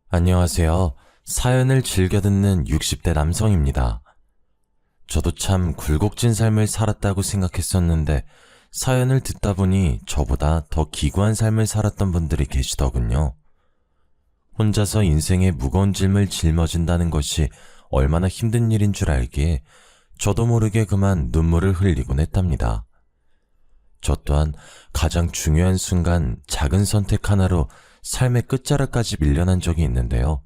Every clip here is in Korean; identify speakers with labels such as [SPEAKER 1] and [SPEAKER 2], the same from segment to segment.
[SPEAKER 1] 안녕하세요. 사연을 즐겨 듣는 60대 남성입니다. 저도 참 굴곡진 삶을 살았다고 생각했었는데 사연을 듣다 보니 저보다 더 기구한 삶을 살았던 분들이 계시더군요. 혼자서 인생의 무거운 짐을 짊어진다는 것이 얼마나 힘든 일인 줄 알기에 저도 모르게 그만 눈물을 흘리곤 했답니다. 저 또한 가장 중요한 순간 작은 선택 하나로 삶의 끝자락까지 밀려난 적이 있는데요.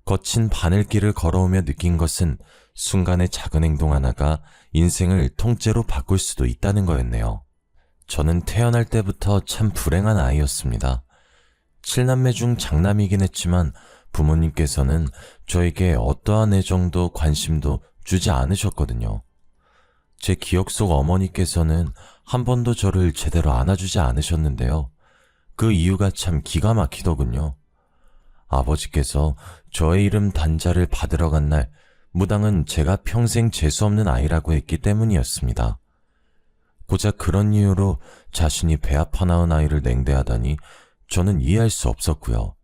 [SPEAKER 1] 거친 바늘길을 걸어오며 느낀 것은 순간의 작은 행동 하나가 인생을 통째로 바꿀 수도 있다는 거였네요. 저는 태어날 때부터 참 불행한 아이였습니다. 7남매 중 장남이긴 했지만 부모님께서는 저에게 어떠한 애정도 관심도 주지 않으셨거든요. 제 기억 속 어머니께서는 한 번도 저를 제대로 안아주지 않으셨는데요. 그 이유가 참 기가 막히더군요. 아버지께서 저의 이름 단자를 받으러 간 날 무당은 제가 평생 재수없는 아이라고 했기 때문이었습니다. 고작 그런 이유로 자신이 배 아파 낳은 아이를 냉대하다니 저는 이해할 수 없었고요.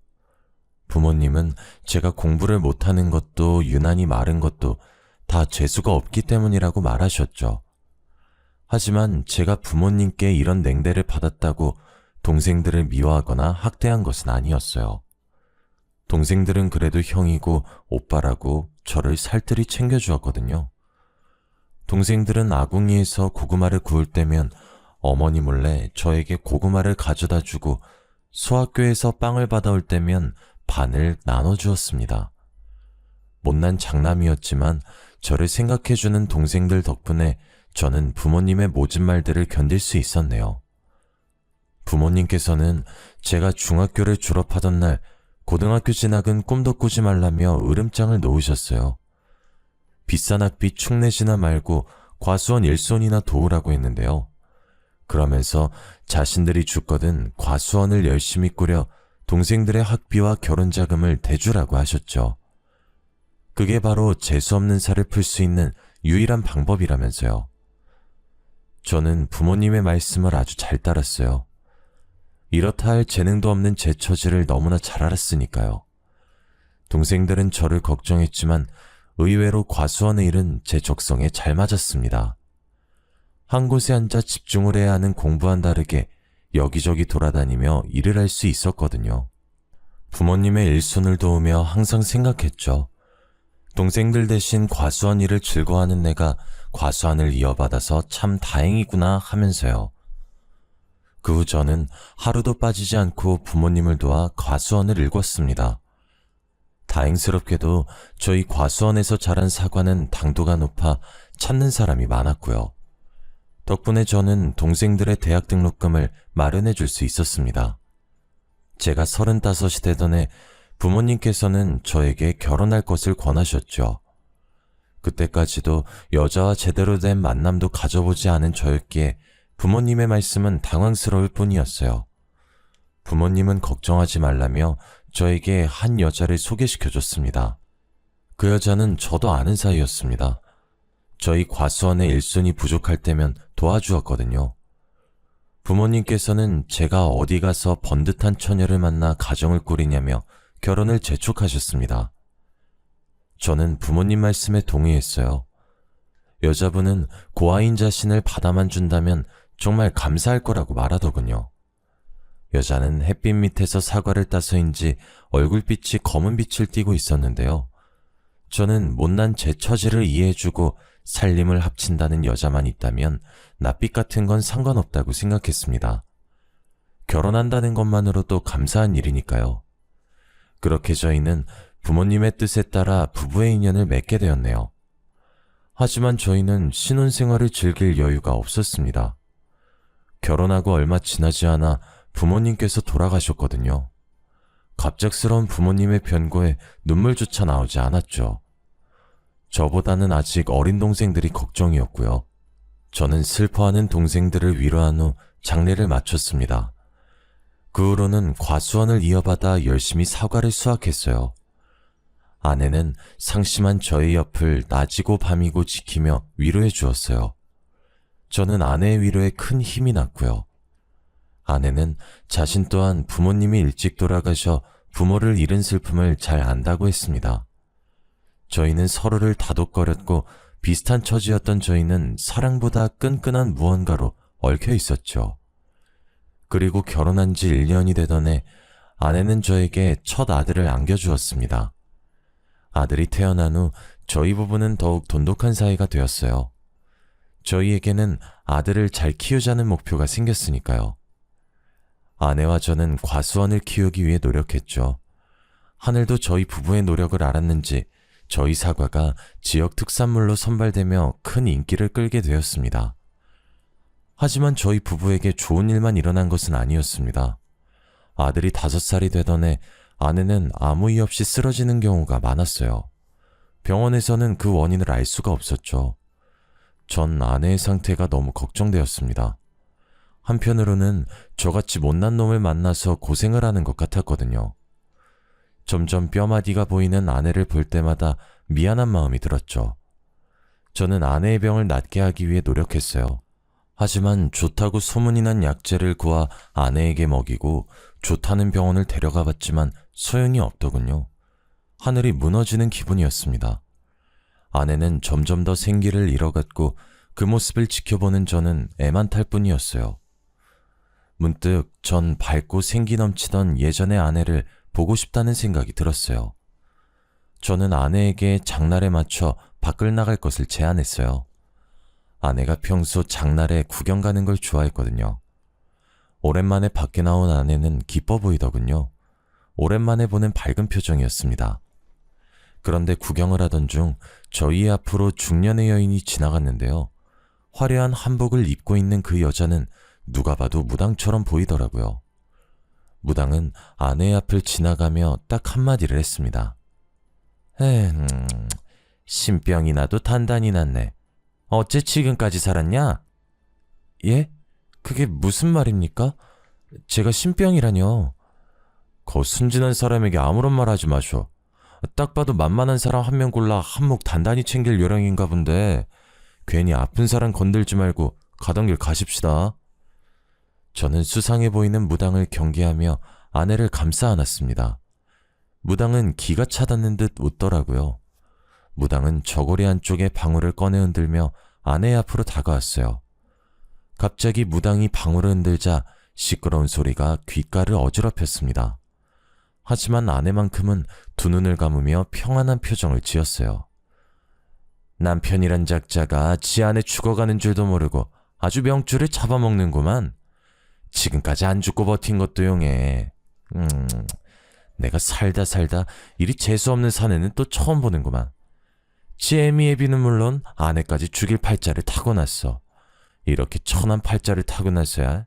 [SPEAKER 1] 부모님은 제가 공부를 못하는 것도 유난히 마른 것도 다 재수가 없기 때문이라고 말하셨죠. 하지만 제가 부모님께 이런 냉대를 받았다고 동생들을 미워하거나 학대한 것은 아니었어요. 동생들은 그래도 형이고 오빠라고 저를 살뜰히 챙겨주었거든요. 동생들은 아궁이에서 고구마를 구울 때면 어머니 몰래 저에게 고구마를 가져다 주고 소학교에서 빵을 받아올 때면 반을 나눠주었습니다. 못난 장남이었지만 저를 생각해주는 동생들 덕분에 저는 부모님의 모진 말들을 견딜 수 있었네요. 부모님께서는 제가 중학교를 졸업하던 날 고등학교 진학은 꿈도 꾸지 말라며 으름장을 놓으셨어요. 비싼 학비 축내지나 말고 과수원 일손이나 도우라고 했는데요. 그러면서 자신들이 죽거든 과수원을 열심히 꾸려 동생들의 학비와 결혼 자금을 대주라고 하셨죠. 그게 바로 재수없는 살을 풀 수 있는 유일한 방법이라면서요. 저는 부모님의 말씀을 아주 잘 따랐어요. 이렇다 할 재능도 없는 제 처지를 너무나 잘 알았으니까요. 동생들은 저를 걱정했지만 의외로 과수원의 일은 제 적성에 잘 맞았습니다. 한 곳에 앉아 집중을 해야 하는 공부와는 다르게 여기저기 돌아다니며 일을 할 수 있었거든요. 부모님의 일손을 도우며 항상 생각했죠. 동생들 대신 과수원 일을 즐거워하는 내가 과수원을 이어받아서 참 다행이구나 하면서요. 그 후 저는 하루도 빠지지 않고 부모님을 도와 과수원을 일궜습니다. 다행스럽게도 저희 과수원에서 자란 사과는 당도가 높아 찾는 사람이 많았고요. 덕분에 저는 동생들의 대학 등록금을 마련해 줄 수 있었습니다. 제가 35이 되던 해 부모님께서는 저에게 결혼할 것을 권하셨죠. 그때까지도 여자와 제대로 된 만남도 가져보지 않은 저였기에 부모님의 말씀은 당황스러울 뿐이었어요. 부모님은 걱정하지 말라며 저에게 한 여자를 소개시켜줬습니다. 그 여자는 저도 아는 사이였습니다. 저희 과수원의 일손이 부족할 때면 도와주었거든요. 부모님께서는 제가 어디 가서 번듯한 처녀를 만나 가정을 꾸리냐며 결혼을 재촉하셨습니다. 저는 부모님 말씀에 동의했어요. 여자분은 고아인 자신을 받아만 준다면 정말 감사할 거라고 말하더군요. 여자는 햇빛 밑에서 사과를 따서인지 얼굴빛이 검은 빛을 띠고 있었는데요. 저는 못난 제 처지를 이해해주고 살림을 합친다는 여자만 있다면 낯빛 같은 건 상관없다고 생각했습니다. 결혼한다는 것만으로도 감사한 일이니까요. 그렇게 저희는 부모님의 뜻에 따라 부부의 인연을 맺게 되었네요. 하지만 저희는 신혼생활을 즐길 여유가 없었습니다. 결혼하고 얼마 지나지 않아 부모님께서 돌아가셨거든요. 갑작스러운 부모님의 변고에 눈물조차 나오지 않았죠. 저보다는 아직 어린 동생들이 걱정이었고요. 저는 슬퍼하는 동생들을 위로한 후 장례를 마쳤습니다. 그 후로는 과수원을 이어받아 열심히 사과를 수확했어요. 아내는 상심한 저의 옆을 낮이고 밤이고 지키며 위로해 주었어요. 저는 아내의 위로에 큰 힘이 났고요. 아내는 자신 또한 부모님이 일찍 돌아가셔 부모를 잃은 슬픔을 잘 안다고 했습니다. 저희는 서로를 다독거렸고 비슷한 처지였던 저희는 사랑보다 끈끈한 무언가로 얽혀 있었죠. 그리고 결혼한 지 1년이 되던 해 아내는 저에게 첫 아들을 안겨주었습니다. 아들이 태어난 후 저희 부부는 더욱 돈독한 사이가 되었어요. 저희에게는 아들을 잘 키우자는 목표가 생겼으니까요. 아내와 저는 과수원을 키우기 위해 노력했죠. 하늘도 저희 부부의 노력을 알았는지 저희 사과가 지역 특산물로 선발되며 큰 인기를 끌게 되었습니다. 하지만 저희 부부에게 좋은 일만 일어난 것은 아니었습니다. 아들이 5살이 되던 해 아내는 아무 이유 없이 쓰러지는 경우가 많았어요. 병원에서는 그 원인을 알 수가 없었죠. 전 아내의 상태가 너무 걱정되었습니다. 한편으로는 저같이 못난 놈을 만나서 고생을 하는 것 같았거든요. 점점 뼈마디가 보이는 아내를 볼 때마다 미안한 마음이 들었죠. 저는 아내의 병을 낫게 하기 위해 노력했어요. 하지만 좋다고 소문이 난 약재를 구하 아내에게 먹이고 좋다는 병원을 데려가 봤지만 소용이 없더군요. 하늘이 무너지는 기분이었습니다. 아내는 점점 더 생기를 잃어갔고 그 모습을 지켜보는 저는 애만 탈 뿐이었어요. 문득 전 밝고 생기 넘치던 예전의 아내를 보고 싶다는 생각이 들었어요. 저는 아내에게 장날에 맞춰 밖을 나갈 것을 제안했어요. 아내가 평소 장날에 구경 가는 걸 좋아했거든요. 오랜만에 밖에 나온 아내는 기뻐 보이더군요. 오랜만에 보는 밝은 표정이었습니다. 그런데 구경을 하던 중 저희 앞으로 중년의 여인이 지나갔는데요. 화려한 한복을 입고 있는 그 여자는 누가 봐도 무당처럼 보이더라고요. 무당은 아내의 앞을 지나가며 딱 한마디를 했습니다. 신병이 나도 단단히 났네. 어째 지금까지 살았냐? 예? 그게 무슨 말입니까? 제가 신병이라뇨. 거 순진한 사람에게 아무런 말 하지 마쇼. 딱 봐도 만만한 사람 한 명 골라 한몫 단단히 챙길 요량인가 본데 괜히 아픈 사람 건들지 말고 가던 길 가십시다. 저는 수상해 보이는 무당을 경계하며 아내를 감싸 안았습니다. 무당은 기가 차닿는 듯 웃더라고요. 무당은 저고리 안쪽에 방울을 꺼내 흔들며 아내 앞으로 다가왔어요. 갑자기 무당이 방울을 흔들자 시끄러운 소리가 귓가를 어지럽혔습니다. 하지만 아내만큼은 두 눈을 감으며 평안한 표정을 지었어요. 남편이란 작자가 지 아내 죽어가는 줄도 모르고 아주 명줄을 잡아먹는구만. 지금까지 안 죽고 버틴 것도 용해. 내가 살다 이리 재수없는 사내는 또 처음 보는구만. 지 애미애비는 물론 아내까지 죽일 팔자를 타고났어. 이렇게 천한 팔자를 타고났어야.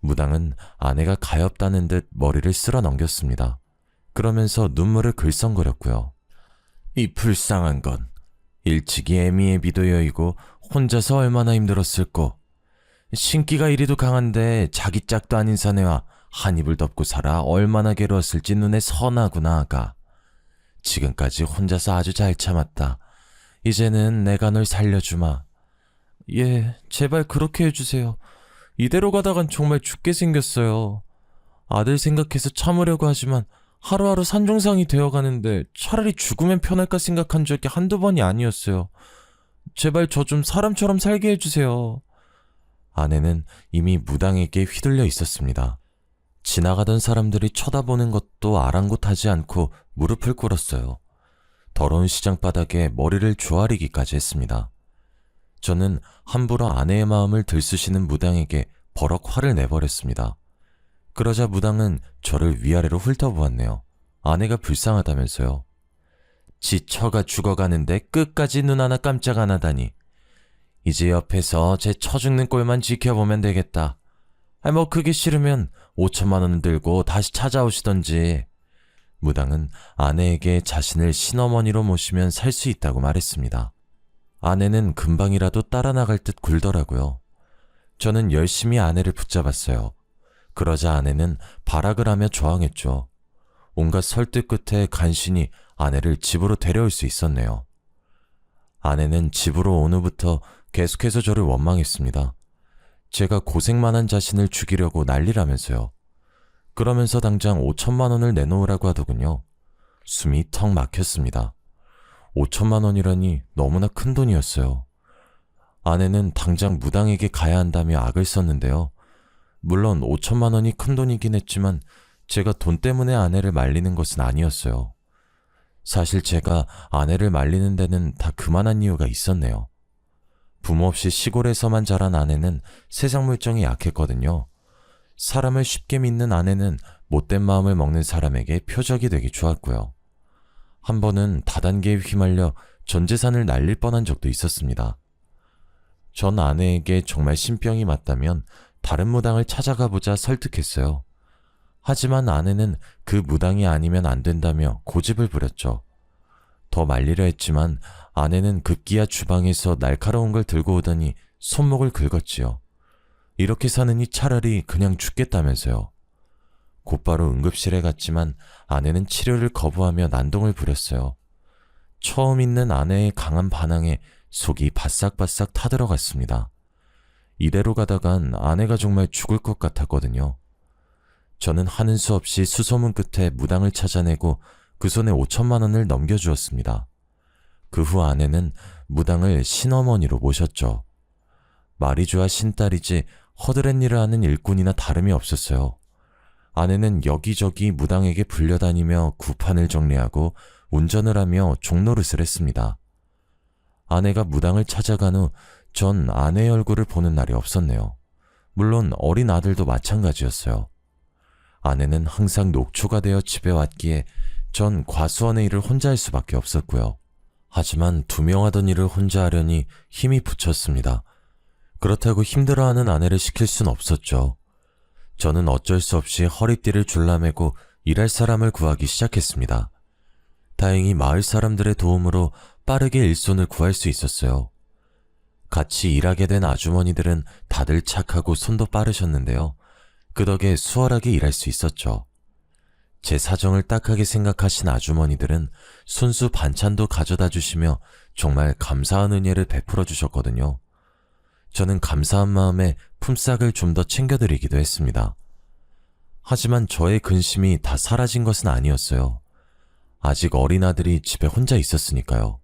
[SPEAKER 1] 무당은 아내가 가엾다는 듯 머리를 쓸어 넘겼습니다. 그러면서 눈물을 글썽거렸고요. 이 불쌍한 건 일찍이 애미애비도 여의고 혼자서 얼마나 힘들었을꼬. 신기가 이리도 강한데 자기 짝도 아닌 사내와 한 입을 덮고 살아 얼마나 괴로웠을지 눈에 선하구나 아가. 지금까지 혼자서 아주 잘 참았다. 이제는 내가 널 살려주마. 예, 제발 그렇게 해주세요. 이대로 가다간 정말 죽게 생겼어요. 아들 생각해서 참으려고 하지만 하루하루 산중상이 되어가는데 차라리 죽으면 편할까 생각한 적이 한두 번이 아니었어요. 제발 저 좀 사람처럼 살게 해주세요. 아내는 이미 무당에게 휘둘려 있었습니다. 지나가던 사람들이 쳐다보는 것도 아랑곳하지 않고 무릎을 꿇었어요. 더러운 시장바닥에 머리를 조아리기까지 했습니다. 저는 함부로 아내의 마음을 들쑤시는 무당에게 버럭 화를 내버렸습니다. 그러자 무당은 저를 위아래로 훑어보았네요. 아내가 불쌍하다면서요. 지 처가 죽어가는데 끝까지 눈 하나 깜짝 안 하다니. 이제 옆에서 제 처 죽는 꼴만 지켜보면 되겠다. 뭐 그게 싫으면 5천만 원 들고 다시 찾아오시던지. 무당은 아내에게 자신을 신어머니로 모시면 살 수 있다고 말했습니다. 아내는 금방이라도 따라 나갈 듯 굴더라고요. 저는 열심히 아내를 붙잡았어요. 그러자 아내는 발악을 하며 저항했죠. 온갖 설득 끝에 간신히 아내를 집으로 데려올 수 있었네요. 아내는 집으로 온 후부터 계속해서 저를 원망했습니다. 제가 고생만 한 자신을 죽이려고 난리라면서요. 그러면서 당장 5천만 원을 내놓으라고 하더군요. 숨이 턱 막혔습니다. 5천만 원이라니 너무나 큰 돈이었어요. 아내는 당장 무당에게 가야 한다며 악을 썼는데요. 물론 5천만 원이 큰 돈이긴 했지만 제가 돈 때문에 아내를 말리는 것은 아니었어요. 사실 제가 아내를 말리는 데는 다 그만한 이유가 있었네요. 부모 없이 시골에서만 자란 아내는 세상 물정이 약했거든요. 사람을 쉽게 믿는 아내는 못된 마음을 먹는 사람에게 표적이 되기 좋았고요. 한 번은 다단계에 휘말려 전 재산을 날릴 뻔한 적도 있었습니다. 전 아내에게 정말 신병이 맞다면 다른 무당을 찾아가 보자 설득했어요. 하지만 아내는 그 무당이 아니면 안 된다며 고집을 부렸죠. 더 말리려 했지만 아내는 급기야 주방에서 날카로운 걸 들고 오더니 손목을 긁었지요. 이렇게 사느니 차라리 그냥 죽겠다면서요. 곧바로 응급실에 갔지만 아내는 치료를 거부하며 난동을 부렸어요. 처음 있는 아내의 강한 반항에 속이 바싹바싹 타들어갔습니다. 이대로 가다간 아내가 정말 죽을 것 같았거든요. 저는 하는 수 없이 수소문 끝에 무당을 찾아내고 그 손에 5천만 원을 넘겨주었습니다. 그 후 아내는 무당을 신어머니로 모셨죠. 마리주와 신딸이지 허드렛 일을 하는 일꾼이나 다름이 없었어요. 아내는 여기저기 무당에게 불려다니며 구판을 정리하고 운전을 하며 종노릇을 했습니다. 아내가 무당을 찾아간 후 전 아내의 얼굴을 보는 날이 없었네요. 물론 어린 아들도 마찬가지였어요. 아내는 항상 녹초가 되어 집에 왔기에 전 과수원의 일을 혼자 할 수밖에 없었고요. 하지만 두명하던 일을 혼자 하려니 힘이 붙였습니다. 그렇다고 힘들어하는 아내를 시킬 순 없었죠. 저는 어쩔 수 없이 허리띠를 줄라매고 일할 사람을 구하기 시작했습니다. 다행히 마을 사람들의 도움으로 빠르게 일손을 구할 수 있었어요. 같이 일하게 된 아주머니들은 다들 착하고 손도 빠르셨는데요. 그 덕에 수월하게 일할 수 있었죠. 제 사정을 딱하게 생각하신 아주머니들은 손수 반찬도 가져다 주시며 정말 감사한 은혜를 베풀어 주셨거든요. 저는 감사한 마음에 품삯을 좀 더 챙겨드리기도 했습니다. 하지만 저의 근심이 다 사라진 것은 아니었어요. 아직 어린 아들이 집에 혼자 있었으니까요.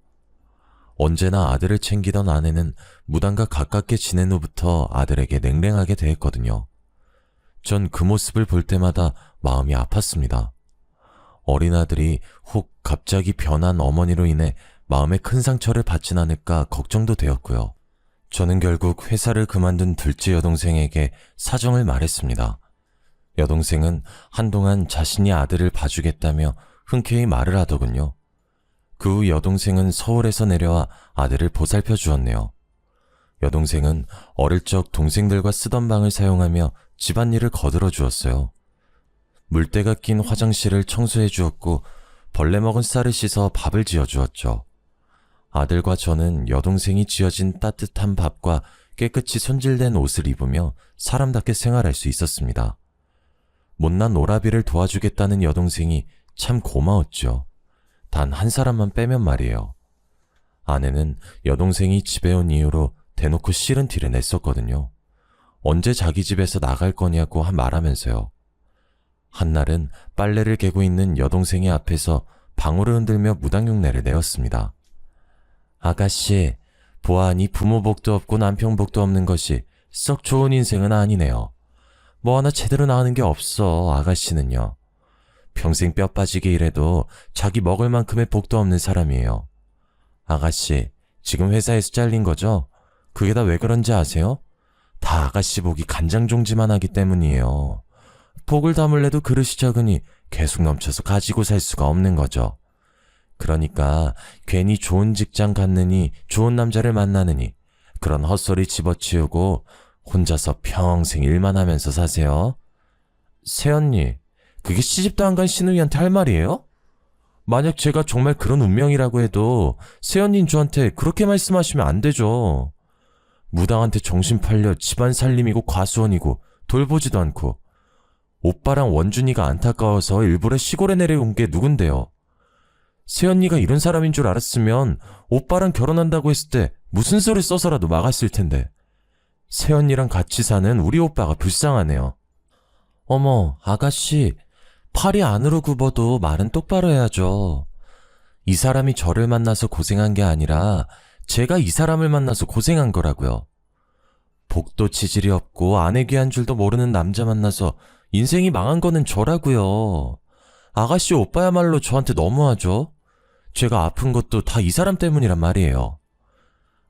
[SPEAKER 1] 언제나 아들을 챙기던 아내는 무당과 가깝게 지낸 후부터 아들에게 냉랭하게 대했거든요. 전 그 모습을 볼 때마다 마음이 아팠습니다. 어린 아들이 혹 갑자기 변한 어머니로 인해 마음에 큰 상처를 받진 않을까 걱정도 되었고요. 저는 결국 회사를 그만둔 둘째 여동생에게 사정을 말했습니다. 여동생은 한동안 자신이 아들을 봐주겠다며 흔쾌히 말을 하더군요. 그 후 여동생은 서울에서 내려와 아들을 보살펴 주었네요. 여동생은 어릴 적 동생들과 쓰던 방을 사용하며 집안일을 거들어 주었어요. 물때가 낀 화장실을 청소해 주었고 벌레 먹은 쌀을 씻어 밥을 지어 주었죠. 아들과 저는 여동생이 지어진 따뜻한 밥과 깨끗이 손질된 옷을 입으며 사람답게 생활할 수 있었습니다. 못난 오라비를 도와주겠다는 여동생이 참 고마웠죠. 단 한 사람만 빼면 말이에요. 아내는 여동생이 집에 온 이후로 대놓고 싫은 티를 냈었거든요. 언제 자기 집에서 나갈 거냐고 말하면서요. 한날은 빨래를 개고 있는 여동생의 앞에서 방울을 흔들며 무당흉내를 내었습니다. 아가씨, 보아하니 부모 복도 없고 남편 복도 없는 것이 썩 좋은 인생은 아니네요. 뭐 하나 제대로 나가는 게 없어, 아가씨는요. 평생 뼈 빠지게 일해도 자기 먹을 만큼의 복도 없는 사람이에요. 아가씨, 지금 회사에서 잘린 거죠? 그게 다 왜 그런지 아세요? 다 아가씨 복이 간장종지만 하기 때문이에요. 복을 담을래도 그릇이 적으니 계속 넘쳐서 가지고 살 수가 없는 거죠. 그러니까 괜히 좋은 직장 갔느니 좋은 남자를 만나느니 그런 헛소리 집어치우고 혼자서 평생 일만 하면서 사세요. 새언니, 그게 시집도 안 간 시누이한테 할 말이에요? 만약 제가 정말 그런 운명이라고 해도 새언니인 저한테 그렇게 말씀하시면 안 되죠. 무당한테 정신 팔려 집안 살림이고 과수원이고 돌보지도 않고 오빠랑 원준이가 안타까워서 일부러 시골에 내려온 게 누군데요. 새언니가 이런 사람인 줄 알았으면 오빠랑 결혼한다고 했을 때 무슨 소리 써서라도 막았을 텐데 새언니랑 같이 사는 우리 오빠가 불쌍하네요. 어머, 아가씨, 팔이 안으로 굽어도 말은 똑바로 해야죠. 이 사람이 저를 만나서 고생한 게 아니라 제가 이 사람을 만나서 고생한 거라고요. 복도 지질이 없고 아내 귀한 줄도 모르는 남자 만나서 인생이 망한 거는 저라고요. 아가씨 오빠야말로 저한테 너무하죠? 제가 아픈 것도 다 이 사람 때문이란 말이에요.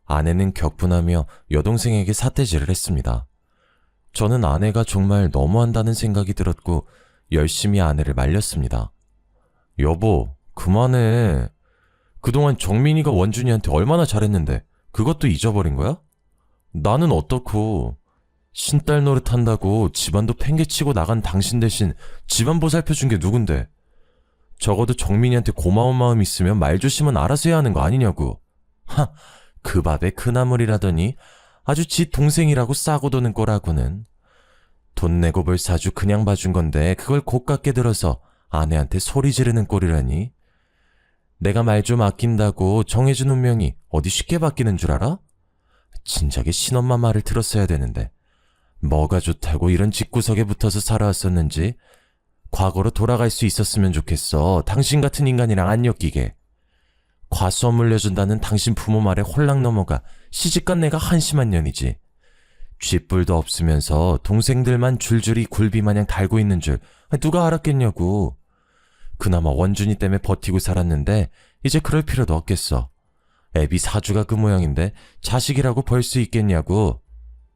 [SPEAKER 1] 아내는 격분하며 여동생에게 삿대질을 했습니다. 저는 아내가 정말 너무한다는 생각이 들었고 열심히 아내를 말렸습니다. 여보, 그만해. 그동안 정민이가 원준이한테 얼마나 잘했는데 그것도 잊어버린 거야? 나는 어떻고 신딸 노릇한다고 집안도 팽개치고 나간 당신 대신 집안 보살펴준 게 누군데? 적어도 정민이한테 고마운 마음 있으면 말조심은 알아서 해야 하는 거 아니냐고. 하, 그 밥에 그나물이라더니 아주 지 동생이라고 싸고 도는 꼴하고는. 돈 내고 볼 사주 그냥 봐준 건데 그걸 곱깝게 들어서 아내한테 소리 지르는 꼴이라니. 내가 말 좀 아낀다고 정해준 운명이 어디 쉽게 바뀌는 줄 알아? 진작에 신엄마 말을 들었어야 되는데 뭐가 좋다고 이런 집구석에 붙어서 살아왔었는지 과거로 돌아갈 수 있었으면 좋겠어. 당신 같은 인간이랑 안 엮이게. 과수원 물려준다는 당신 부모 말에 홀랑 넘어가 시집간 내가 한심한 년이지. 쥐뿔도 없으면서 동생들만 줄줄이 굴비마냥 달고 있는 줄 누가 알았겠냐고. 그나마 원준이 때문에 버티고 살았는데 이제 그럴 필요도 없겠어. 애비 사주가 그 모양인데 자식이라고 벌 수 있겠냐고.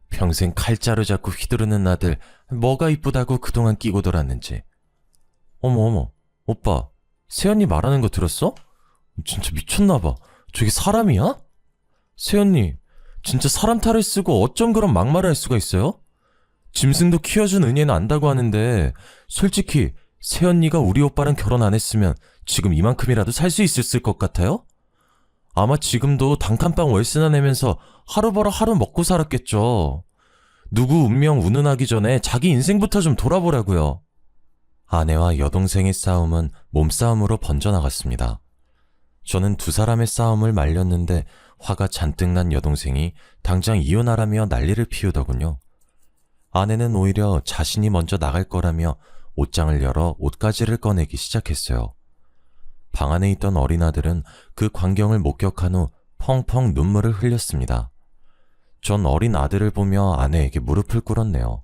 [SPEAKER 1] 평생 칼자루 잡고 휘두르는 아들 뭐가 이쁘다고 그동안 끼고 돌았는지. 어머, 오빠, 세연이 말하는 거 들었어? 진짜 미쳤나봐. 저게 사람이야? 세연님, 진짜 사람 탈을 쓰고 어쩜 그런 막말을 할 수가 있어요? 짐승도 키워준 은혜는 안다고 하는데 솔직히 세연이가 우리 오빠랑 결혼 안 했으면 지금 이만큼이라도 살 수 있었을 것 같아요? 아마 지금도 단칸방 월세나 내면서 하루 벌어 하루 먹고 살았겠죠. 누구 운명 운운하기 전에 자기 인생부터 좀 돌아보라고요. 아내와 여동생의 싸움은 몸싸움으로 번져나갔습니다. 저는 두 사람의 싸움을 말렸는데 화가 잔뜩 난 여동생이 당장 이혼하라며 난리를 피우더군요. 아내는 오히려 자신이 먼저 나갈 거라며 옷장을 열어 옷가지를 꺼내기 시작했어요. 방 안에 있던 어린 아들은 그 광경을 목격한 후 펑펑 눈물을 흘렸습니다. 전 어린 아들을 보며 아내에게 무릎을 꿇었네요.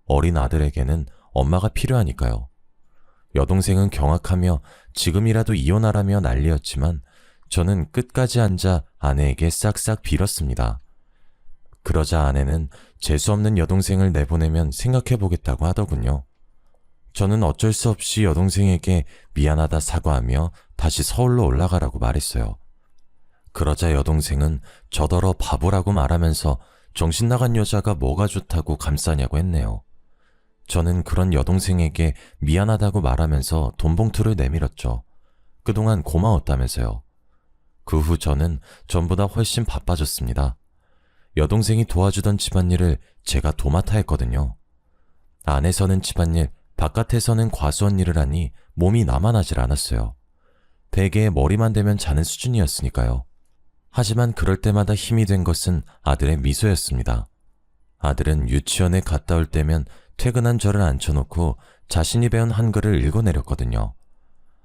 [SPEAKER 1] 어린 아들에게는 엄마가 필요하니까요. 여동생은 경악하며 지금이라도 이혼하라며 난리였지만 저는 끝까지 앉아 아내에게 싹싹 빌었습니다. 그러자 아내는 재수없는 여동생을 내보내면 생각해보겠다고 하더군요. 저는 어쩔 수 없이 여동생에게 미안하다 사과하며 다시 서울로 올라가라고 말했어요. 그러자 여동생은 저더러 바보라고 말하면서 정신 나간 여자가 뭐가 좋다고 감싸냐고 했네요. 저는 그런 여동생에게 미안하다고 말하면서 돈 봉투를 내밀었죠. 그동안 고마웠다면서요. 그 후 저는 전보다 훨씬 바빠졌습니다. 여동생이 도와주던 집안일을 제가 도맡아 했거든요. 안에서는 집안일, 바깥에서는 과수원 일을 하니 몸이 나만하질 않았어요. 베개에 머리만 대면 자는 수준이었으니까요. 하지만 그럴 때마다 힘이 된 것은 아들의 미소였습니다. 아들은 유치원에 갔다 올 때면 퇴근한 저를 앉혀놓고 자신이 배운 한글을 읽어내렸거든요.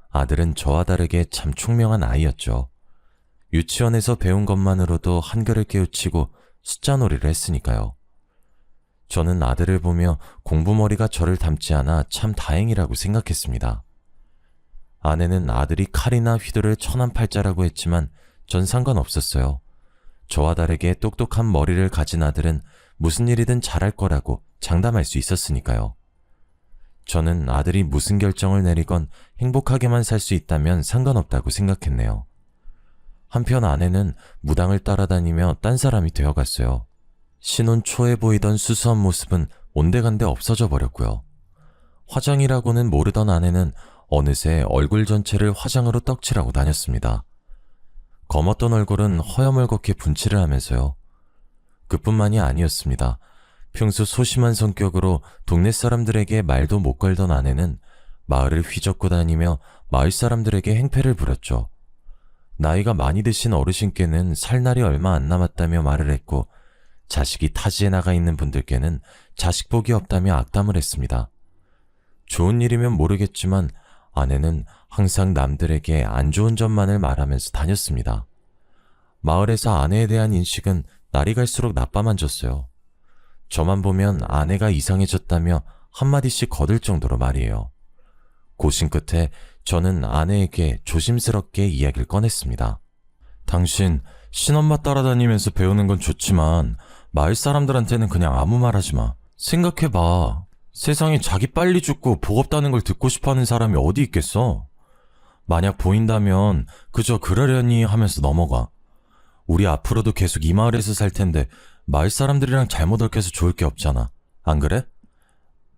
[SPEAKER 1] 아들은 저와 다르게 참 총명한 아이였죠. 유치원에서 배운 것만으로도 한글을 깨우치고 숫자놀이를 했으니까요. 저는 아들을 보며 공부머리가 저를 닮지 않아 참 다행이라고 생각했습니다. 아내는 아들이 칼이나 휘두를 천한팔자라고 했지만 전 상관없었어요. 저와 다르게 똑똑한 머리를 가진 아들은 무슨 일이든 잘할 거라고 장담할 수 있었으니까요. 저는 아들이 무슨 결정을 내리건 행복하게만 살 수 있다면 상관없다고 생각했네요. 한편 아내는 무당을 따라다니며 딴 사람이 되어갔어요. 신혼 초에 보이던 수수한 모습은 온데간데 없어져 버렸고요. 화장이라고는 모르던 아내는 어느새 얼굴 전체를 화장으로 떡칠하고 다녔습니다. 검었던 얼굴은 허여멀겋게 분칠을 하면서요. 그뿐만이 아니었습니다. 평소 소심한 성격으로 동네 사람들에게 말도 못 걸던 아내는 마을을 휘젓고 다니며 마을 사람들에게 행패를 부렸죠. 나이가 많이 드신 어르신께는 살 날이 얼마 안 남았다며 말을 했고 자식이 타지에 나가 있는 분들께는 자식 복이 없다며 악담을 했습니다. 좋은 일이면 모르겠지만 아내는 항상 남들에게 안 좋은 점만을 말하면서 다녔습니다. 마을에서 아내에 대한 인식은 날이 갈수록 나빠만 졌어요. 저만 보면 아내가 이상해졌다며 한마디씩 거들 정도로 말이에요. 고심 끝에 저는 아내에게 조심스럽게 이야기를 꺼냈습니다. 당신 신엄마 따라다니면서 배우는 건 좋지만 마을 사람들한테는 그냥 아무 말 하지 마. 생각해봐. 세상에 자기 빨리 죽고 복 없다는 걸 듣고 싶어하는 사람이 어디 있겠어? 만약 보인다면 그저 그러려니 하면서 넘어가. 우리 앞으로도 계속 이 마을에서 살 텐데 마을 사람들이랑 잘못 얽혀서 좋을 게 없잖아. 안 그래?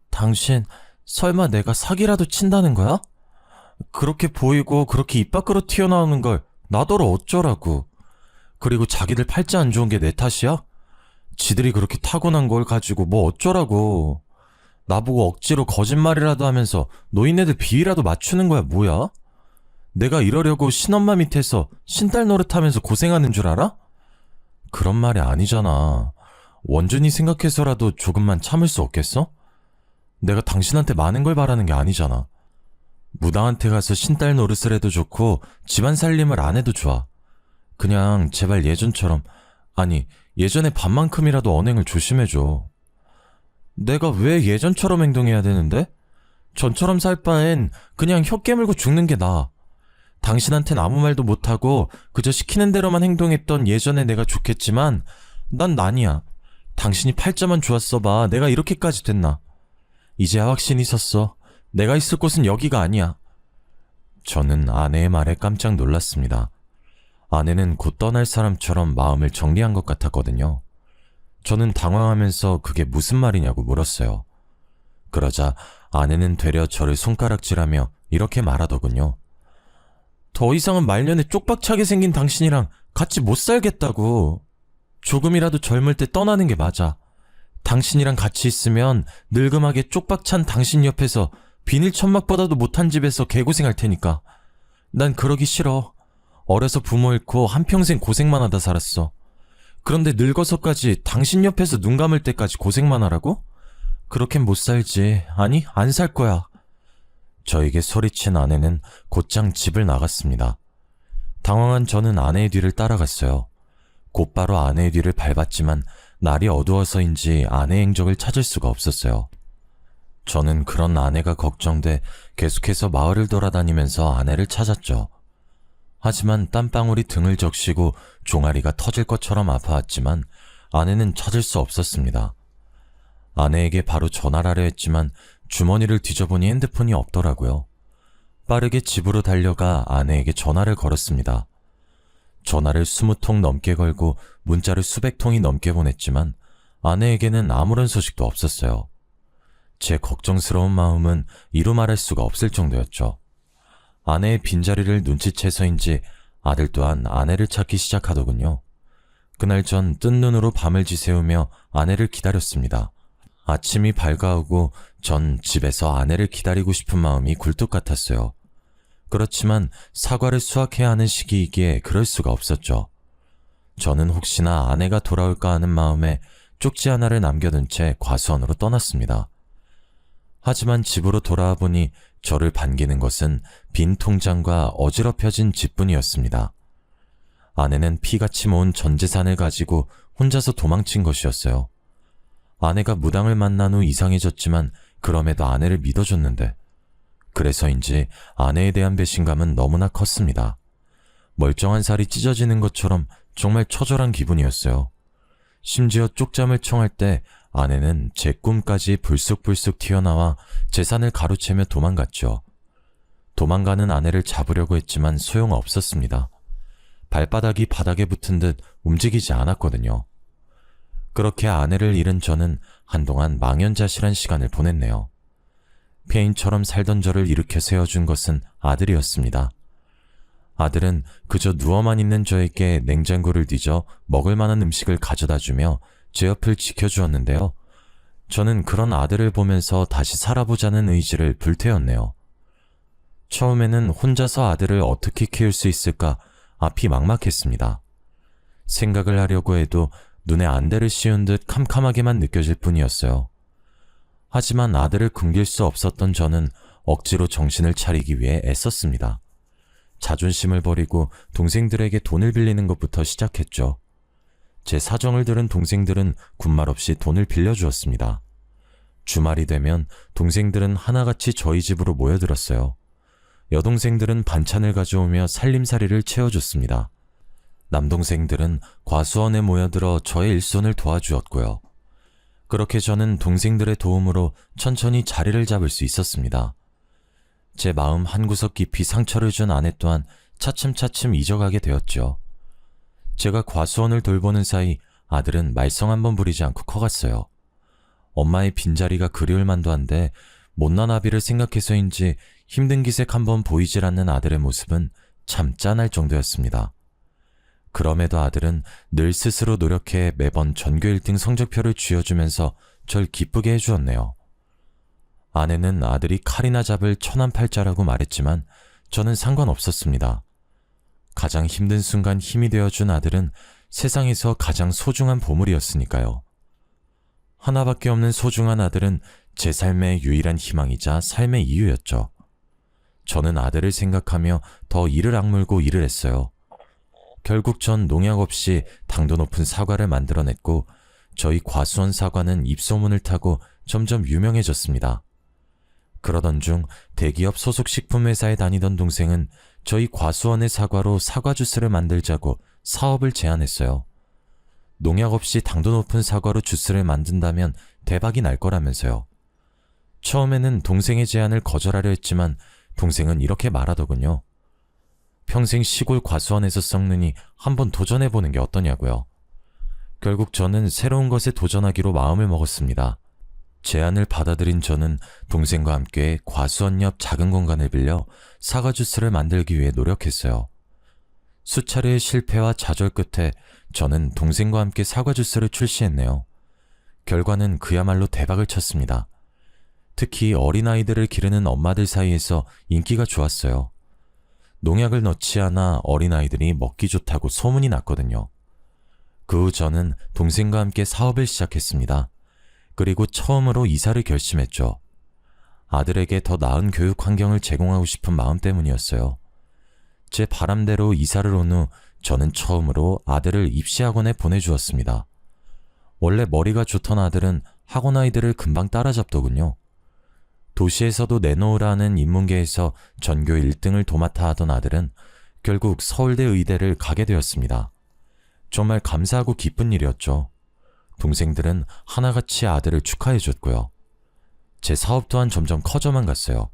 [SPEAKER 1] 당신 설마 내가 사기라도 친다는 거야? 그렇게 보이고 그렇게 입 밖으로 튀어나오는 걸 나더러 어쩌라고. 그리고 자기들 팔자 안 좋은 게 내 탓이야? 지들이 그렇게 타고난 걸 가지고 뭐 어쩌라고. 나보고 억지로 거짓말이라도 하면서 노인네들 비위라도 맞추는 거야 뭐야? 내가 이러려고 신엄마 밑에서 신딸 노릇하면서 고생하는 줄 알아? 그런 말이 아니잖아. 원준이 생각해서라도 조금만 참을 수 없겠어? 내가 당신한테 많은 걸 바라는 게 아니잖아. 무당한테 가서 신딸 노릇을 해도 좋고 집안 살림을 안 해도 좋아. 그냥 제발 예전처럼, 아니 예전에 반만큼이라도 언행을 조심해줘. 내가 왜 예전처럼 행동해야 되는데? 전처럼 살 바엔 그냥 혀 깨물고 죽는 게 나아. 당신한텐 아무 말도 못하고 그저 시키는 대로만 행동했던 예전의 내가 좋겠지만 난 아니야. 당신이 팔자만 좋았어봐 내가 이렇게까지 됐나. 이제야 확신이 섰어. 내가 있을 곳은 여기가 아니야. 저는 아내의 말에 깜짝 놀랐습니다. 아내는 곧 떠날 사람처럼 마음을 정리한 것 같았거든요. 저는 당황하면서 그게 무슨 말이냐고 물었어요. 그러자 아내는 되려 저를 손가락질하며 이렇게 말하더군요. 더 이상은 말년에 쪽박차게 생긴 당신이랑 같이 못 살겠다고. 조금이라도 젊을 때 떠나는 게 맞아. 당신이랑 같이 있으면 늙음하게 쪽박찬 당신 옆에서 비닐 천막보다도 못한 집에서 개고생할 테니까. 난 그러기 싫어. 어려서 부모 잃고 한평생 고생만 하다 살았어. 그런데 늙어서까지 당신 옆에서 눈 감을 때까지 고생만 하라고? 그렇게는 못 살지. 아니, 안 살 거야. 저에게 소리친 아내는 곧장 집을 나갔습니다. 당황한 저는 아내의 뒤를 따라갔어요. 곧바로 아내의 뒤를 밟았지만 날이 어두워서인지 아내의 행적을 찾을 수가 없었어요. 저는 그런 아내가 걱정돼 계속해서 마을을 돌아다니면서 아내를 찾았죠. 하지만 땀방울이 등을 적시고 종아리가 터질 것처럼 아파왔지만 아내는 찾을 수 없었습니다. 아내에게 바로 전화를 하려 했지만 주머니를 뒤져보니 핸드폰이 없더라고요. 빠르게 집으로 달려가 아내에게 전화를 걸었습니다. 전화를 20통 넘게 걸고 문자를 수백 통이 넘게 보냈지만 아내에게는 아무런 소식도 없었어요. 제 걱정스러운 마음은 이루 말할 수가 없을 정도였죠. 아내의 빈자리를 눈치채서인지 아들 또한 아내를 찾기 시작하더군요. 그날 전 뜬 눈으로 밤을 지새우며 아내를 기다렸습니다. 아침이 밝아오고 전 집에서 아내를 기다리고 싶은 마음이 굴뚝 같았어요. 그렇지만 사과를 수확해야 하는 시기이기에 그럴 수가 없었죠. 저는 혹시나 아내가 돌아올까 하는 마음에 쪽지 하나를 남겨둔 채 과수원으로 떠났습니다. 하지만 집으로 돌아와 보니 저를 반기는 것은 빈 통장과 어지럽혀진 집뿐이었습니다. 아내는 피같이 모은 전 재산을 가지고 혼자서 도망친 것이었어요. 아내가 무당을 만난 후 이상해졌지만 그럼에도 아내를 믿어줬는데 그래서인지 아내에 대한 배신감은 너무나 컸습니다. 멀쩡한 살이 찢어지는 것처럼 정말 처절한 기분이었어요. 심지어 쪽잠을 청할 때 아내는 제 꿈까지 불쑥불쑥 튀어나와 재산을 가로채며 도망갔죠. 도망가는 아내를 잡으려고 했지만 소용없었습니다. 발바닥이 바닥에 붙은 듯 움직이지 않았거든요. 그렇게 아내를 잃은 저는 한동안 망연자실한 시간을 보냈네요. 폐인처럼 살던 저를 일으켜 세워준 것은 아들이었습니다. 아들은 그저 누워만 있는 저에게 냉장고를 뒤져 먹을 만한 음식을 가져다주며 제 옆을 지켜주었는데요. 저는 그런 아들을 보면서 다시 살아보자는 의지를 불태웠네요. 처음에는 혼자서 아들을 어떻게 키울 수 있을까 앞이 막막했습니다. 생각을 하려고 해도 눈에 안대를 씌운 듯 캄캄하게만 느껴질 뿐이었어요. 하지만 아들을 굶길 수 없었던 저는 억지로 정신을 차리기 위해 애썼습니다. 자존심을 버리고 동생들에게 돈을 빌리는 것부터 시작했죠. 제 사정을 들은 동생들은 군말 없이 돈을 빌려주었습니다. 주말이 되면 동생들은 하나같이 저희 집으로 모여들었어요. 여동생들은 반찬을 가져오며 살림살이를 채워줬습니다. 남동생들은 과수원에 모여들어 저의 일손을 도와주었고요. 그렇게 저는 동생들의 도움으로 천천히 자리를 잡을 수 있었습니다. 제 마음 한구석 깊이 상처를 준 아내 또한 차츰차츰 잊어가게 되었죠. 제가 과수원을 돌보는 사이 아들은 말썽 한번 부리지 않고 커갔어요. 엄마의 빈자리가 그리울 만도 한데 못난 아비를 생각해서인지 힘든 기색 한번 보이질 않는 아들의 모습은 참 짠할 정도였습니다. 그럼에도 아들은 늘 스스로 노력해 매번 전교 1등 성적표를 쥐어주면서 절 기쁘게 해주었네요. 아내는 아들이 칼이나 잡을 천한팔자라고 말했지만 저는 상관없었습니다. 가장 힘든 순간 힘이 되어준 아들은 세상에서 가장 소중한 보물이었으니까요. 하나밖에 없는 소중한 아들은 제 삶의 유일한 희망이자 삶의 이유였죠. 저는 아들을 생각하며 더 이를 악물고 일을 했어요. 결국 전 농약 없이 당도 높은 사과를 만들어냈고 저희 과수원 사과는 입소문을 타고 점점 유명해졌습니다. 그러던 중 대기업 소속 식품회사에 다니던 동생은 저희 과수원의 사과로 사과 주스를 만들자고 사업을 제안했어요. 농약 없이 당도 높은 사과로 주스를 만든다면 대박이 날 거라면서요. 처음에는 동생의 제안을 거절하려 했지만 동생은 이렇게 말하더군요. 평생 시골 과수원에서 썩느니 한번 도전해보는 게 어떠냐고요. 결국 저는 새로운 것에 도전하기로 마음을 먹었습니다. 제안을 받아들인 저는 동생과 함께 과수원 옆 작은 공간을 빌려 사과 주스를 만들기 위해 노력했어요. 수차례의 실패와 좌절 끝에 저는 동생과 함께 사과 주스를 출시했네요. 결과는 그야말로 대박을 쳤습니다. 특히 어린아이들을 기르는 엄마들 사이에서 인기가 좋았어요. 농약을 넣지 않아 어린아이들이 먹기 좋다고 소문이 났거든요. 그 후 저는 동생과 함께 사업을 시작했습니다. 그리고 처음으로 이사를 결심했죠. 아들에게 더 나은 교육 환경을 제공하고 싶은 마음 때문이었어요. 제 바람대로 이사를 온 후 저는 처음으로 아들을 입시학원에 보내주었습니다. 원래 머리가 좋던 아들은 학원 아이들을 금방 따라잡더군요. 도시에서도 내놓으라 하는 인문계에서 전교 1등을 도맡아 하던 아들은 결국 서울대 의대를 가게 되었습니다. 정말 감사하고 기쁜 일이었죠. 동생들은 하나같이 아들을 축하해줬고요. 제 사업 또한 점점 커져만 갔어요.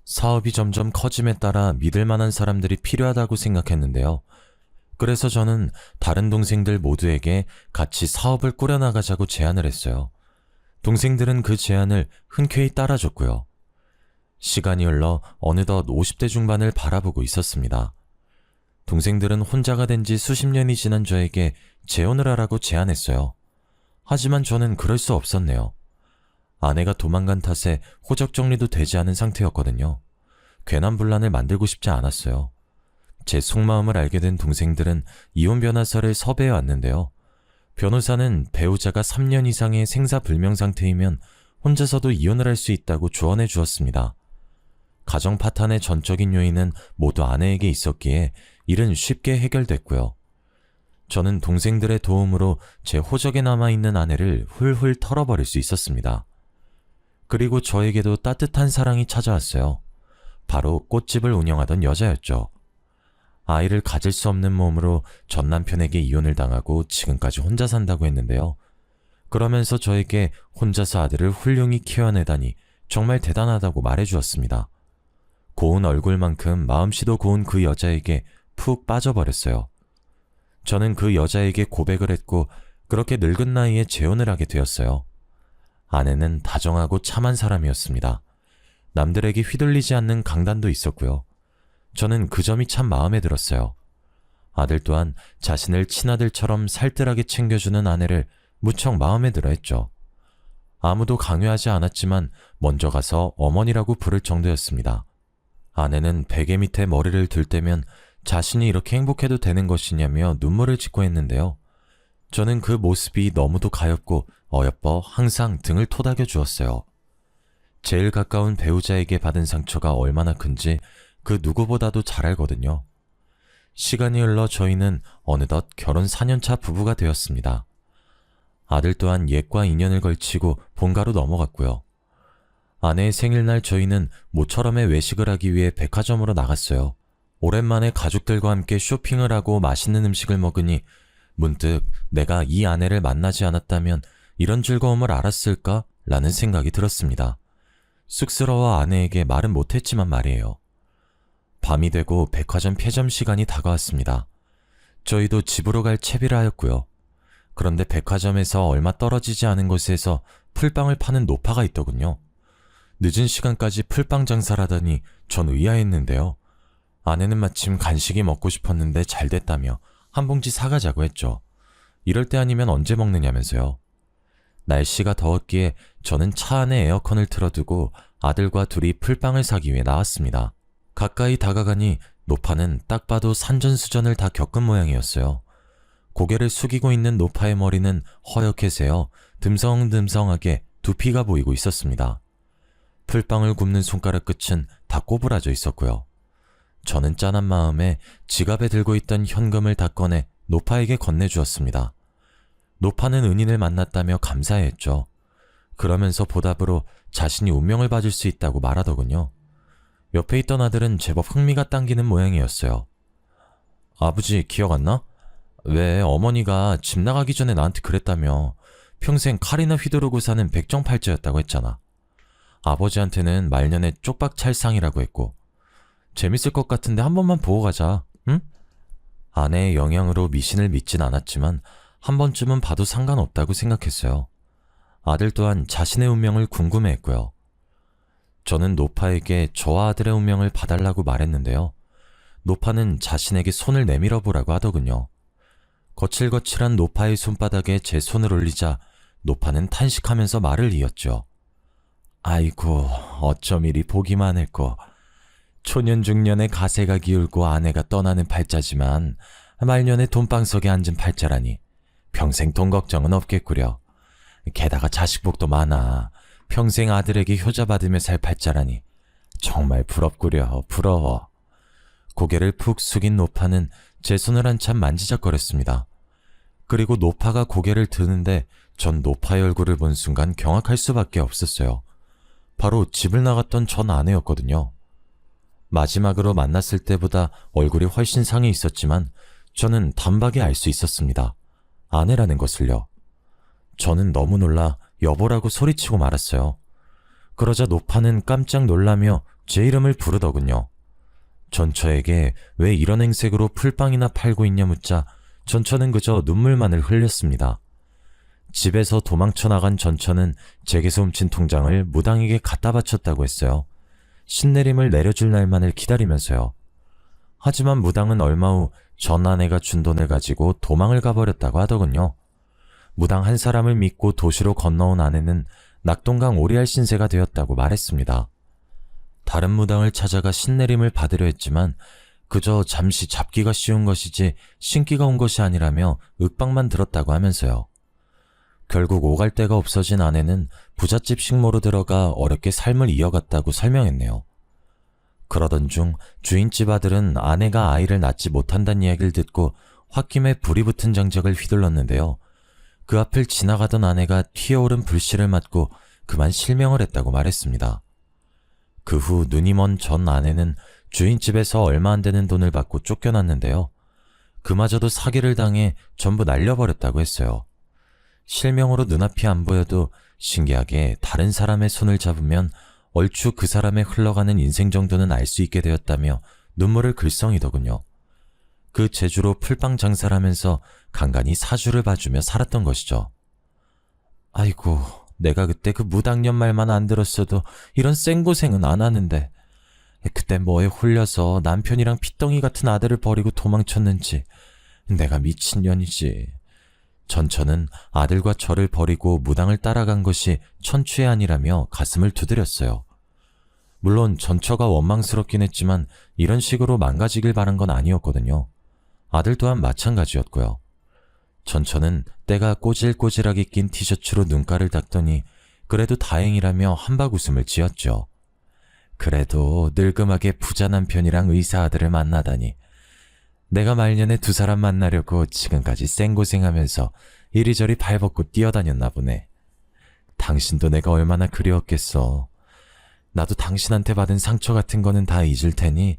[SPEAKER 1] 사업이 점점 커짐에 따라 믿을 만한 사람들이 필요하다고 생각했는데요. 그래서 저는 다른 동생들 모두에게 같이 사업을 꾸려나가자고 제안을 했어요. 동생들은 그 제안을 흔쾌히 따라줬고요. 시간이 흘러 어느덧 50대 중반을 바라보고 있었습니다. 동생들은 혼자가 된 지 수십 년이 지난 저에게 재혼을 하라고 제안했어요. 하지만 저는 그럴 수 없었네요. 아내가 도망간 탓에 호적 정리도 되지 않은 상태였거든요. 괜한 분란을 만들고 싶지 않았어요. 제 속마음을 알게 된 동생들은 이혼 변호사를 섭외해 왔는데요. 변호사는 배우자가 3년 이상의 생사불명 상태이면 혼자서도 이혼을 할 수 있다고 조언해 주었습니다. 가정 파탄의 전적인 요인은 모두 아내에게 있었기에 일은 쉽게 해결됐고요. 저는 동생들의 도움으로 제 호적에 남아있는 아내를 훌훌 털어버릴 수 있었습니다. 그리고 저에게도 따뜻한 사랑이 찾아왔어요. 바로 꽃집을 운영하던 여자였죠. 아이를 가질 수 없는 몸으로 전 남편에게 이혼을 당하고 지금까지 혼자 산다고 했는데요. 그러면서 저에게 혼자서 아들을 훌륭히 키워내다니 정말 대단하다고 말해주었습니다. 고운 얼굴만큼 마음씨도 고운 그 여자에게 푹 빠져버렸어요. 저는 그 여자에게 고백을 했고 그렇게 늙은 나이에 재혼을 하게 되었어요. 아내는 다정하고 참한 사람이었습니다. 남들에게 휘둘리지 않는 강단도 있었고요. 저는 그 점이 참 마음에 들었어요. 아들 또한 자신을 친아들처럼 살뜰하게 챙겨주는 아내를 무척 마음에 들어 했죠. 아무도 강요하지 않았지만 먼저 가서 어머니라고 부를 정도였습니다. 아내는 베개 밑에 머리를 들 때면 자신이 이렇게 행복해도 되는 것이냐며 눈물을 짓고 했는데요. 저는 그 모습이 너무도 가엾고 어여뻐 항상 등을 토닥여 주었어요. 제일 가까운 배우자에게 받은 상처가 얼마나 큰지 그 누구보다도 잘 알거든요. 시간이 흘러 저희는 어느덧 결혼 4년차 부부가 되었습니다. 아들 또한 옛과 인연을 걸치고 본가로 넘어갔고요. 아내의 생일날 저희는 모처럼의 외식을 하기 위해 백화점으로 나갔어요. 오랜만에 가족들과 함께 쇼핑을 하고 맛있는 음식을 먹으니 문득 내가 이 아내를 만나지 않았다면 이런 즐거움을 알았을까? 라는 생각이 들었습니다. 쑥스러워 아내에게 말은 못했지만 말이에요. 밤이 되고 백화점 폐점 시간이 다가왔습니다. 저희도 집으로 갈 채비를 하였고요. 그런데 백화점에서 얼마 떨어지지 않은 곳에서 풀빵을 파는 노파가 있더군요. 늦은 시간까지 풀빵 장사를 하다니 전 의아했는데요. 아내는 마침 간식이 먹고 싶었는데 잘 됐다며 한 봉지 사가자고 했죠. 이럴 때 아니면 언제 먹느냐면서요. 날씨가 더웠기에 저는 차 안에 에어컨을 틀어두고 아들과 둘이 풀빵을 사기 위해 나왔습니다. 가까이 다가가니 노파는 딱 봐도 산전수전을 다 겪은 모양이었어요. 고개를 숙이고 있는 노파의 머리는 허옇게 새어 듬성듬성하게 두피가 보이고 있었습니다. 풀빵을 굽는 손가락 끝은 다 꼬부라져 있었고요. 저는 짠한 마음에 지갑에 들고 있던 현금을 다 꺼내 노파에게 건네주었습니다. 노파는 은인을 만났다며 감사해했죠. 그러면서 보답으로 자신이 운명을 봐줄 수 있다고 말하더군요. 옆에 있던 아들은 제법 흥미가 당기는 모양이었어요. 아버지 기억 안 나? 왜 어머니가 집 나가기 전에 나한테 그랬다며 평생 칼이나 휘두르고 사는 백정팔자였다고 했잖아. 아버지한테는 말년에 쪽박찰상이라고 했고 재밌을 것 같은데 한 번만 보고 가자, 응? 아내의 영향으로 미신을 믿진 않았지만 한 번쯤은 봐도 상관없다고 생각했어요. 아들 또한 자신의 운명을 궁금해했고요. 저는 노파에게 저와 아들의 운명을 봐달라고 말했는데요. 노파는 자신에게 손을 내밀어 보라고 하더군요. 거칠거칠한 노파의 손바닥에 제 손을 올리자 노파는 탄식하면서 말을 이었죠. 아이고, 어쩜 이리 보기만 했고 초년중년에 가세가 기울고 아내가 떠나는 팔자지만 말년에 돈방석에 앉은 팔자라니 평생 돈 걱정은 없겠구려. 게다가 자식복도 많아. 평생 아들에게 효자받으며 살 팔자라니 정말 부럽구려. 부러워. 고개를 푹 숙인 노파는 제 손을 한참 만지작거렸습니다. 그리고 노파가 고개를 드는데 전 노파의 얼굴을 본 순간 경악할 수밖에 없었어요. 바로 집을 나갔던 전 아내였거든요. 마지막으로 만났을 때보다 얼굴이 훨씬 상해 있었지만 저는 단박에 알 수 있었습니다. 아내라는 것을요. 저는 너무 놀라 여보라고 소리치고 말았어요. 그러자 노파는 깜짝 놀라며 제 이름을 부르더군요. 전처에게 왜 이런 행색으로 풀빵이나 팔고 있냐 묻자 전처는 그저 눈물만을 흘렸습니다. 집에서 도망쳐 나간 전처는 제게서 훔친 통장을 무당에게 갖다 바쳤다고 했어요. 신내림을 내려줄 날만을 기다리면서요. 하지만 무당은 얼마 후 전 아내가 준 돈을 가지고 도망을 가버렸다고 하더군요. 무당 한 사람을 믿고 도시로 건너온 아내는 낙동강 오리알 신세가 되었다고 말했습니다. 다른 무당을 찾아가 신내림을 받으려 했지만 그저 잠시 잡기가 쉬운 것이지 신기가 온 것이 아니라며 윽박만 들었다고 하면서요. 결국 오갈 데가 없어진 아내는 부잣집 식모로 들어가 어렵게 삶을 이어갔다고 설명했네요. 그러던 중 주인집 아들은 아내가 아이를 낳지 못한다는 이야기를 듣고 홧김에 불이 붙은 장작을 휘둘렀는데요. 그 앞을 지나가던 아내가 튀어오른 불씨를 맞고 그만 실명을 했다고 말했습니다. 그 후 눈이 먼 전 아내는 주인집에서 얼마 안 되는 돈을 받고 쫓겨났는데요. 그마저도 사기를 당해 전부 날려버렸다고 했어요. 실명으로 눈앞이 안 보여도 신기하게 다른 사람의 손을 잡으면 얼추 그 사람의 흘러가는 인생 정도는 알 수 있게 되었다며 눈물을 글썽이더군요. 그 재주로 풀빵 장사를 하면서 간간히 사주를 봐주며 살았던 것이죠. 아이고, 내가 그때 그 무당년 말만 안 들었어도 이런 생고생은 안 하는데 그때 뭐에 홀려서 남편이랑 피덩이 같은 아들을 버리고 도망쳤는지 내가 미친년이지. 전처는 아들과 저를 버리고 무당을 따라간 것이 천추의 아니라며 가슴을 두드렸어요. 물론 전처가 원망스럽긴 했지만 이런 식으로 망가지길 바란 건 아니었거든요. 아들 또한 마찬가지였고요. 전처는 때가 꼬질꼬질하게 낀 티셔츠로 눈가를 닦더니 그래도 다행이라며 한박 웃음을 지었죠. 그래도 늙음하게 부자 남편이랑 의사 아들을 만나다니. 내가 말년에 두 사람 만나려고 지금까지 쌩고생하면서 이리저리 발벗고 뛰어다녔나 보네. 당신도 내가 얼마나 그리웠겠어. 나도 당신한테 받은 상처 같은 거는 다 잊을 테니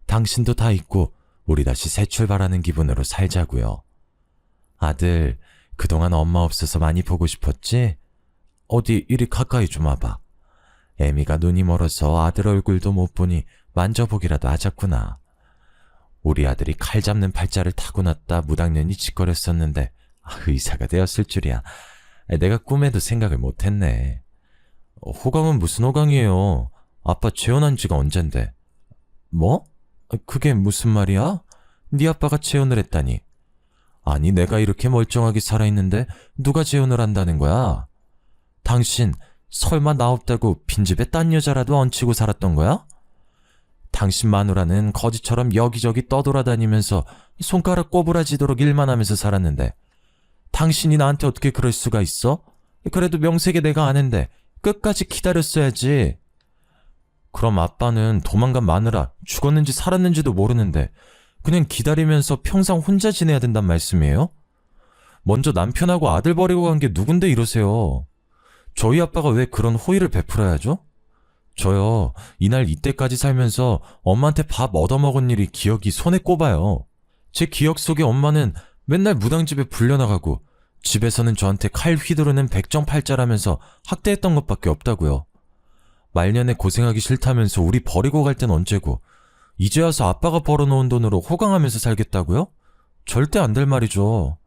[SPEAKER 1] 당신도 다 잊고 우리 다시 새 출발하는 기분으로 살자고요. 아들, 그동안 엄마 없어서 많이 보고 싶었지? 어디 이리 가까이 좀 와봐. 애미가 눈이 멀어서 아들 얼굴도 못 보니 만져보기라도 하자꾸나. 우리 아들이 칼 잡는 팔자를 타고났다 무당년이 짓거렸었는데 의사가 되었을 줄이야. 내가 꿈에도 생각을 못했네. 호강은 무슨 호강이에요? 아빠 재혼한 지가 언젠데. 뭐? 그게 무슨 말이야? 네 아빠가 재혼을 했다니. 아니, 내가 이렇게 멀쩡하게 살아있는데 누가 재혼을 한다는 거야? 당신 설마 나 없다고 빈집에 딴 여자라도 얹히고 살았던 거야? 당신 마누라는 거지처럼 여기저기 떠돌아다니면서 손가락 꼬부라지도록 일만 하면서 살았는데 당신이 나한테 어떻게 그럴 수가 있어? 그래도 명색에 내가 아는데 끝까지 기다렸어야지. 그럼 아빠는 도망간 마누라 죽었는지 살았는지도 모르는데 그냥 기다리면서 평생 혼자 지내야 된단 말씀이에요? 먼저 남편하고 아들 버리고 간 게 누군데 이러세요. 저희 아빠가 왜 그런 호의를 베풀어야죠? 저요, 이날 이때까지 살면서 엄마한테 밥 얻어먹은 일이 기억이 손에 꼽아요. 제 기억 속에 엄마는 맨날 무당집에 불려나가고 집에서는 저한테 칼 휘두르는 백정팔자라면서 학대했던 것밖에 없다고요. 말년에 고생하기 싫다면서 우리 버리고 갈 땐 언제고 이제 와서 아빠가 벌어놓은 돈으로 호강하면서 살겠다고요? 절대 안 될 말이죠.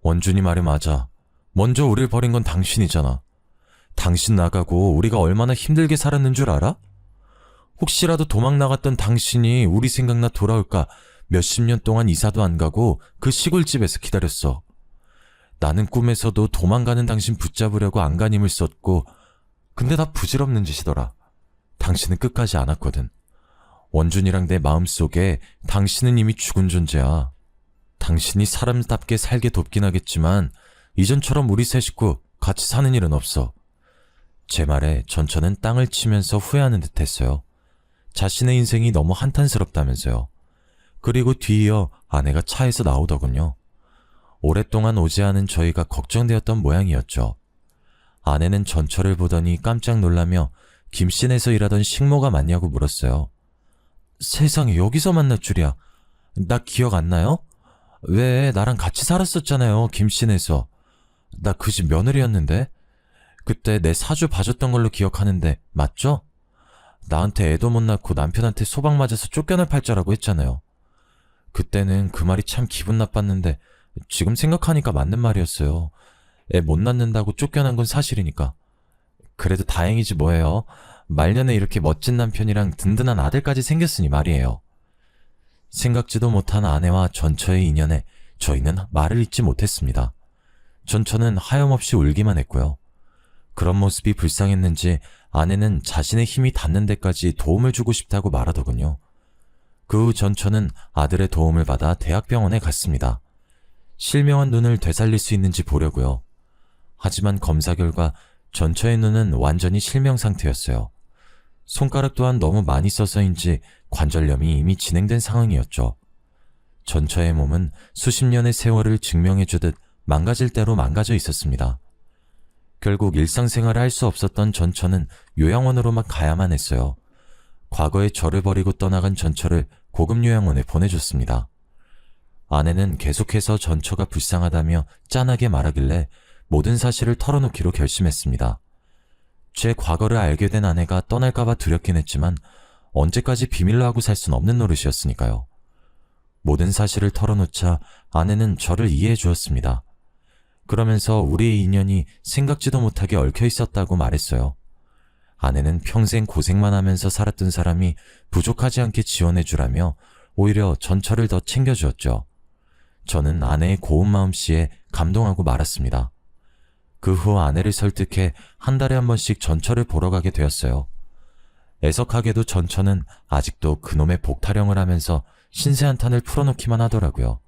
[SPEAKER 1] 원준이 말이 맞아. 먼저 우릴 버린 건 당신이잖아. 당신 나가고 우리가 얼마나 힘들게 살았는 줄 알아? 혹시라도 도망 나갔던 당신이 우리 생각나 돌아올까 몇십 년 동안 이사도 안 가고 그 시골집에서 기다렸어. 나는 꿈에서도 도망가는 당신 붙잡으려고 안간힘을 썼고 근데 다 부질없는 짓이더라. 당신은 끝까지 안 왔거든. 원준이랑 내 마음속에 당신은 이미 죽은 존재야. 당신이 사람답게 살게 돕긴 하겠지만 이전처럼 우리 세 식구 같이 사는 일은 없어. 제 말에 전처는 땅을 치면서 후회하는 듯 했어요. 자신의 인생이 너무 한탄스럽다면서요. 그리고 뒤이어 아내가 차에서 나오더군요. 오랫동안 오지 않은 저희가 걱정되었던 모양이었죠. 아내는 전처를 보더니 깜짝 놀라며 김씨네에서 일하던 식모가 맞냐고 물었어요. 세상에, 여기서 만날 줄이야. 나 기억 안 나요? 왜, 나랑 같이 살았었잖아요, 김씨네에서. 나 그 집 며느리였는데. 그때 내 사주 봐줬던 걸로 기억하는데 맞죠? 나한테 애도 못 낳고 남편한테 소방 맞아서 쫓겨날 팔자라고 했잖아요. 그때는 그 말이 참 기분 나빴는데 지금 생각하니까 맞는 말이었어요. 애 못 낳는다고 쫓겨난 건 사실이니까. 그래도 다행이지 뭐예요. 말년에 이렇게 멋진 남편이랑 든든한 아들까지 생겼으니 말이에요. 생각지도 못한 아내와 전처의 인연에 저희는 말을 잇지 못했습니다. 전처는 하염없이 울기만 했고요. 그런 모습이 불쌍했는지 아내는 자신의 힘이 닿는 데까지 도움을 주고 싶다고 말하더군요. 그 후 전처는 아들의 도움을 받아 대학병원에 갔습니다. 실명한 눈을 되살릴 수 있는지 보려고요. 하지만 검사 결과 전처의 눈은 완전히 실명 상태였어요. 손가락 또한 너무 많이 써서인지 관절염이 이미 진행된 상황이었죠. 전처의 몸은 수십 년의 세월을 증명해주듯 망가질 대로 망가져 있었습니다. 결국 일상생활을 할 수 없었던 전처는 요양원으로만 가야만 했어요. 과거에 저를 버리고 떠나간 전처를 고급 요양원에 보내줬습니다. 아내는 계속해서 전처가 불쌍하다며 짠하게 말하길래 모든 사실을 털어놓기로 결심했습니다. 제 과거를 알게 된 아내가 떠날까봐 두렵긴 했지만 언제까지 비밀로 하고 살 순 없는 노릇이었으니까요. 모든 사실을 털어놓자 아내는 저를 이해해 주었습니다. 그러면서 우리의 인연이 생각지도 못하게 얽혀 있었다고 말했어요. 아내는 평생 고생만 하면서 살았던 사람이 부족하지 않게 지원해 주라며 오히려 전처를 더 챙겨주었죠. 저는 아내의 고운 마음씨에 감동하고 말았습니다. 그 후 아내를 설득해 한 달에 한 번씩 전처를 보러 가게 되었어요. 애석하게도 전처는 아직도 그놈의 복타령을 하면서 신세 한탄을 풀어놓기만 하더라고요.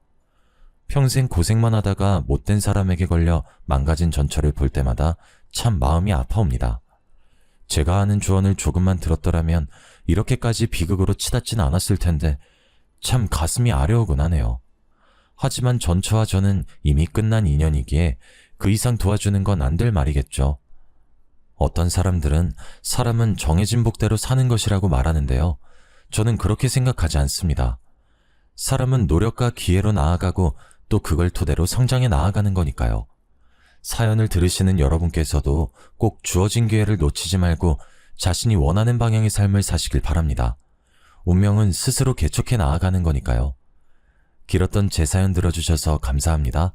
[SPEAKER 1] 평생 고생만 하다가 못된 사람에게 걸려 망가진 전처를 볼 때마다 참 마음이 아파옵니다. 제가 하는 조언을 조금만 들었더라면 이렇게까지 비극으로 치닫진 않았을 텐데 참 가슴이 아려오곤 하네요. 하지만 전처와 저는 이미 끝난 인연이기에 그 이상 도와주는 건 안 될 말이겠죠. 어떤 사람들은 사람은 정해진 복대로 사는 것이라고 말하는데요. 저는 그렇게 생각하지 않습니다. 사람은 노력과 기회로 나아가고 또 그걸 토대로 성장해 나아가는 거니까요. 사연을 들으시는 여러분께서도 꼭 주어진 기회를 놓치지 말고 자신이 원하는 방향의 삶을 사시길 바랍니다. 운명은 스스로 개척해 나아가는 거니까요. 길었던 제 사연 들어주셔서 감사합니다.